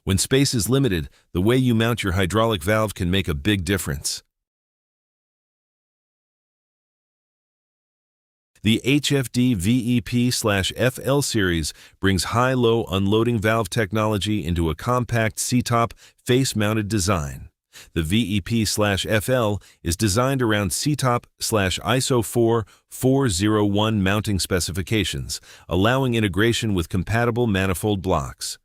When space is limited, the way you mount your hydraulic valve can make a big difference. The HFD VEP/FL series brings high-low unloading valve technology into a compact CETOP face-mounted design. The VEP/FL is designed around CETOP/ISO 4401 mounting specifications, allowing integration with compatible manifold blocks.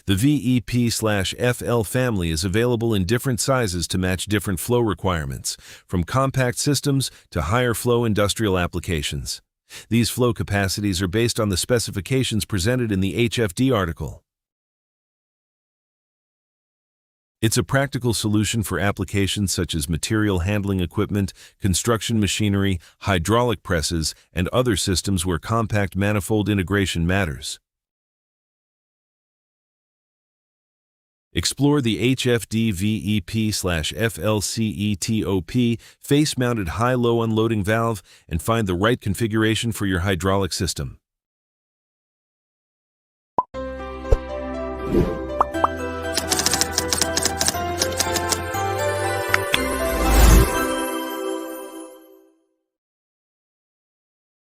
The VEP/FL family is available in different sizes to match different flow requirements, from compact systems to higher flow industrial applications. These flow capacities are based on the specifications presented in the HFD article. It's a practical solution for applications such as material handling equipment, construction machinery, hydraulic presses, and other systems where compact manifold integration matters. Explore the HFD VEP/FL CETOP face-mounted high-low unloading valve and find the right configuration for your hydraulic system.